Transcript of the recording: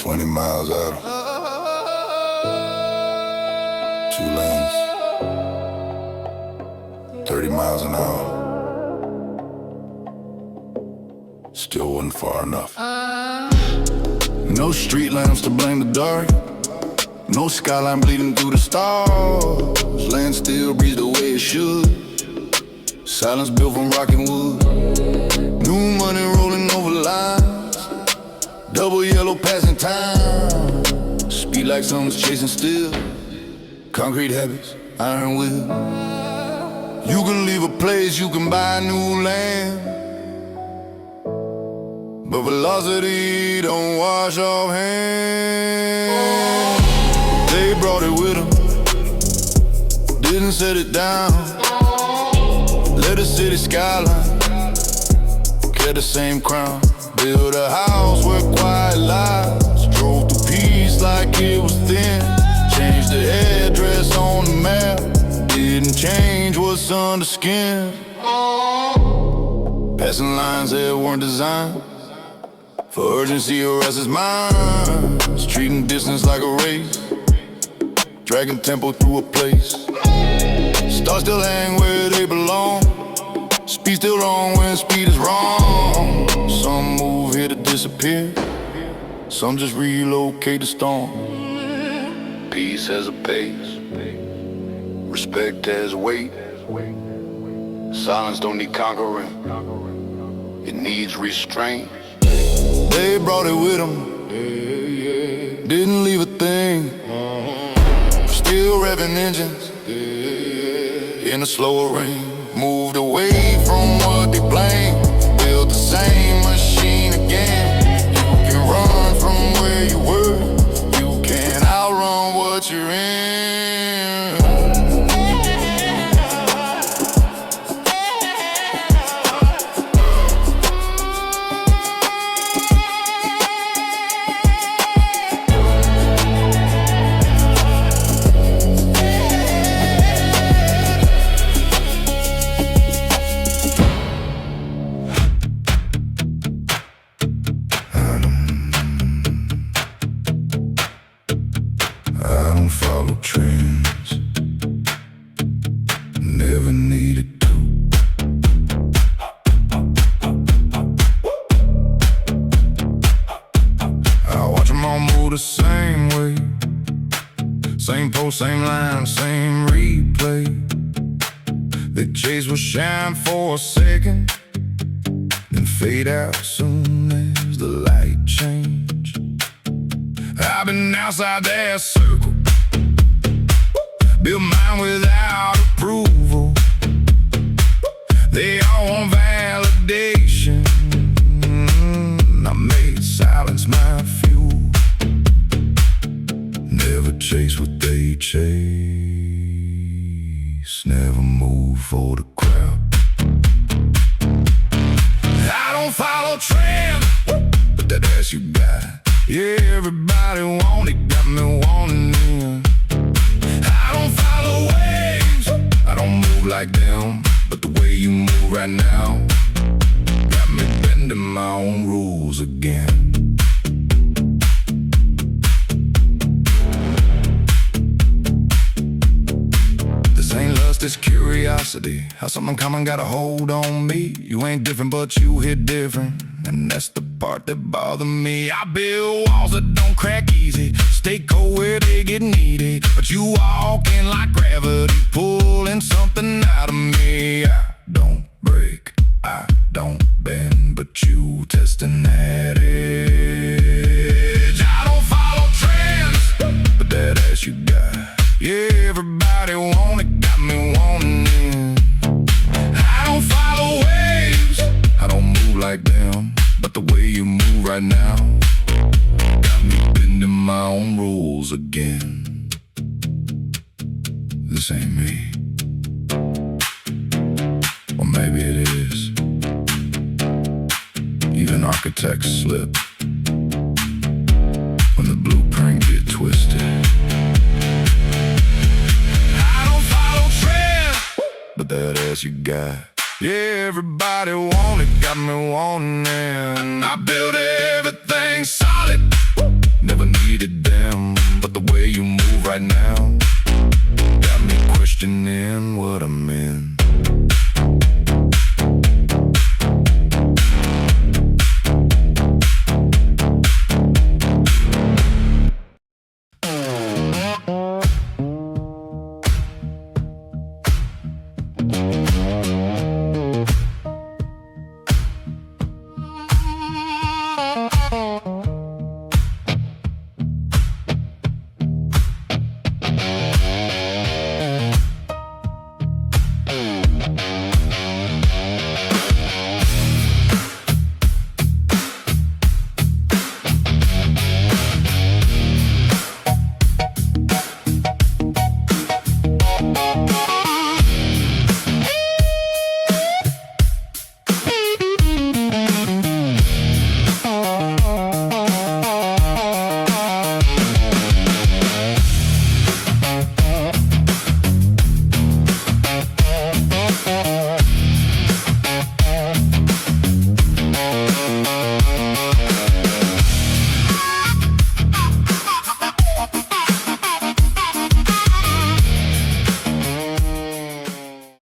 20 miles out of 2 lanes, 30 miles an hour. Still wasn't far enough. No street lamps to blame the dark. No skyline bleeding through the stars. Land still breathes the way it should. Silence built from rock and wood. New money rolling over lines. Double yellow passing time. Speed like someone's chasing steel. Concrete habits, iron will. You can leave a place, you can buy new land, but velocity don't wash off hands. They brought it with them, didn't set it down. Let the city skyline carry the same crown. Build a house where quiet lies. Drove through peace like it was thin. Changed the address on the map. Didn't change what's under skin. Passing lines that weren't designed for urgency or else it's mine. Treating distance like a race, dragging tempo through a place. Stars still hang where they belong. Speed still wrong when speed is wrong. Some move here to disappear, some just relocate the storm. Peace has a pace, respect has weight. Silence don't need conquering, it needs restraint. They brought it with them, didn't leave a thing. Still revving engines in a slower rain. Moved away from what they blame. Built the same machine again. You can run from where you were. You can't outrun what you're in. I don't follow trends, never needed to. I watch them all move the same way. Same post, same line, same replay. They chase will shine for a second, then fade out soon as the light change. I've been outside their circle, built mine without approval. They all want validation. I made silence my fuel. Never chase what they chase. Never move for the crowd. I don't follow trends, but that ass you got. Yeah, everybody want it, got me wanting it. I don't follow waves, I don't move like them, but the way you move right now got me bending my own rules again. This ain't lust, it's curiosity. How something common got a hold on me. You ain't different, but you hit different, and that's the part that bother me. I build walls that don't crack easy, stay cold where they get needed. But you walking like gravity, pulling something out of me. I don't break, I don't bend, but you testing that edge. I don't follow trends, but that ass you got. Yeah, everybody want it, got me wanting it. I don't follow waves, I don't move like them, but the way you move right now got me bending my own rules again. This ain't me, or maybe it is. Even architects slip when the blueprint get twisted. I don't follow trends, but that ass you got. Yeah, everybody want it, got me wanting it. I built everything solid, never right now got me questioning